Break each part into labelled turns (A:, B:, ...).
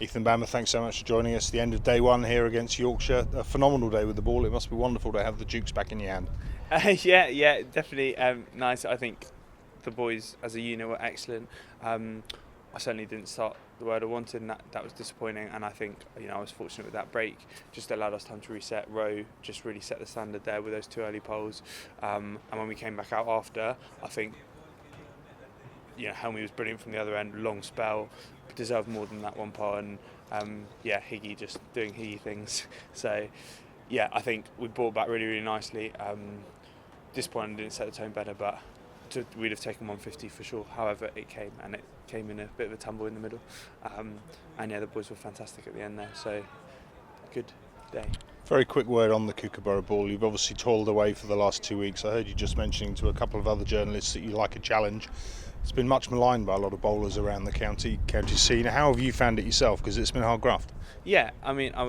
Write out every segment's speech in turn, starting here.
A: Ethan Bamber, thanks so much for joining us. The end of day one here against Yorkshire. A phenomenal day with the ball. It must be wonderful to have the Dukes back in your hand.
B: Yeah, definitely nice. I think the boys as a unit were excellent. I certainly didn't start the word I wanted, and that was disappointing. And I think I was fortunate with that break. Just allowed us time to reset. Rowe just really set the standard there with those two early poles. And when we came back out after, I think Helmy was brilliant from the other end. Long spell, deserved more than that one pole. And Higgy just doing Higgy things. So yeah, I think we brought back really ccely. Disappointed didn't set the tone better, but we'd have taken 150 for sure. However, it came in a bit of a tumble in the middle, the boys were fantastic at the end there. So good day.
A: Very quick word on the Kookaburra ball. You've obviously toiled away for the last 2 weeks. I heard you just mentioning to a couple of other journalists that you like a challenge. It's been much maligned by a lot of bowlers around the county scene. How have you found it yourself? Because it's been hard graft.
B: Yeah, I mean, I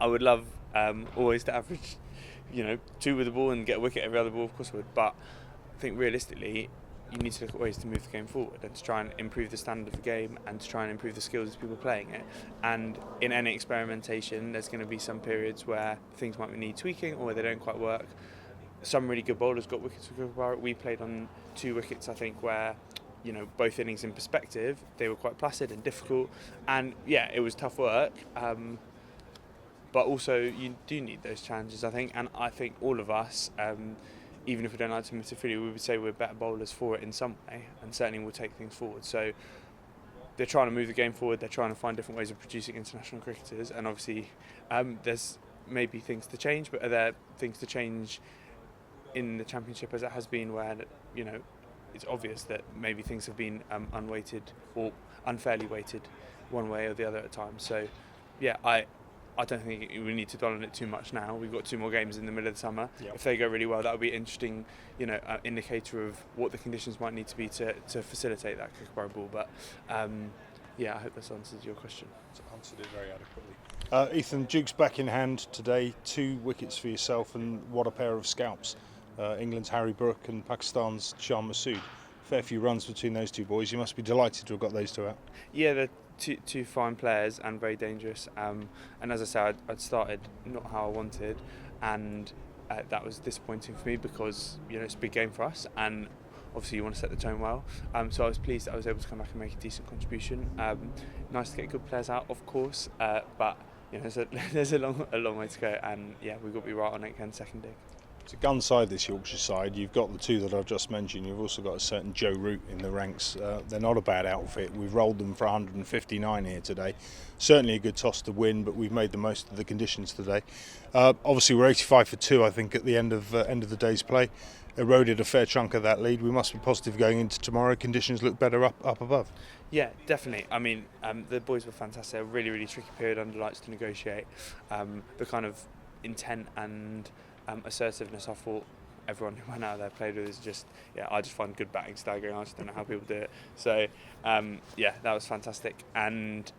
B: would love always to average, two with the ball and get a wicket every other ball. Of course I would, but I think realistically, you need to look at ways to move the game forward and to try and improve the standard of the game and to try and improve the skills of people playing it. And in any experimentation, there's going to be some periods where things might need tweaking or where they don't quite work. Some really good bowlers got wickets for Kookaburra. We played on 2 wickets, I think, where both innings in perspective, they were quite placid and difficult. And yeah, it was tough work. But also, you do need those challenges, I think. And I think all of us, even if we don't like to midfield, we would say we're better bowlers for it in some way, and certainly we'll take things forward. So they're trying to move the game forward. They're trying to find different ways of producing international cricketers, and obviously there's maybe things to change, but are there things to change in the Championship as it has been, where it's obvious that maybe things have been unweighted or unfairly weighted one way or the other at times. So yeah, I don't think we need to dwell on it too much now. We've got 2 more games in the middle of the summer. Yep. If they go really well, that would be an interesting, indicator of what the conditions might need to be to facilitate that Kookaburra ball. But I hope this answers your question.
A: It's answered it very adequately. Ethan, Duke's back in hand today. 2 wickets for yourself, and what a pair of scalps. England's Harry Brook and Pakistan's Shan Masood. Fair few runs between those 2 boys. You must be delighted to have got those 2 out.
B: Yeah, they're two fine players and very dangerous. And as I said, I'd started not how I wanted, and that was disappointing for me because it's a big game for us, and obviously you want to set the tone well. So I was pleased that I was able to come back and make a decent contribution. Nice to get good players out, of course, but there's a long way to go, and yeah, we've got to be right on it again second dig.
A: It's a gun side, this Yorkshire side. You've got the 2 that I've just mentioned. You've also got a certain Joe Root in the ranks. They're not a bad outfit. We've rolled them for 159 here today. Certainly a good toss to win, but we've made the most of the conditions today. Obviously, we're 85 for 2, I think, at the end of the day's play. Eroded a fair chunk of that lead. We must be positive going into tomorrow. Conditions look better up above.
B: Yeah, definitely. I mean, the boys were fantastic. A really, really tricky period under lights to negotiate. The kind of intent and assertiveness I thought everyone who went out there played with is just, I just find good batting staggering. I just don't know how people do it. So that was fantastic, and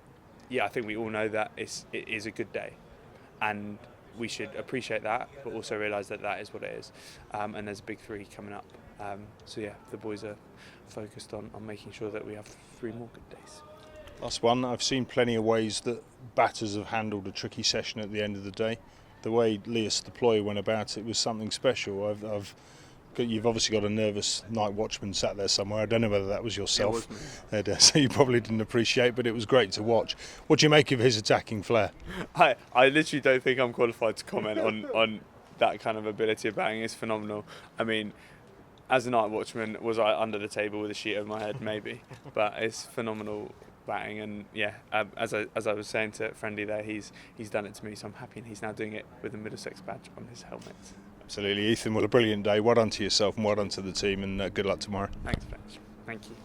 B: I think we all know that it is a good day, and we should appreciate that, but also realise that is what it is, and there's a big 3 coming up. The boys are focused on making sure that we have 3 more good days.
A: Last one. I've seen plenty of ways that batters have handled a tricky session at the end of the day. The way Leas the Ploy went about it was something special. You've obviously got a nervous night watchman sat there somewhere. I don't know whether that was yourself. So you probably didn't appreciate, but it was great to watch. What do you make of his attacking flair?
B: I literally don't think I'm qualified to comment on that kind of ability of batting. It's phenomenal. I mean, as a night watchman, was I under the table with a sheet over my head? Maybe. But it's phenomenal batting, and as I was saying to Friendly there, he's done it to me, so I'm happy, and he's now doing it with a Middlesex badge on his helmet.
A: Absolutely, Ethan. Well, a brilliant day. Well done to yourself and well done to the team, and good luck tomorrow.
B: Thanks, Fletch. Thank you.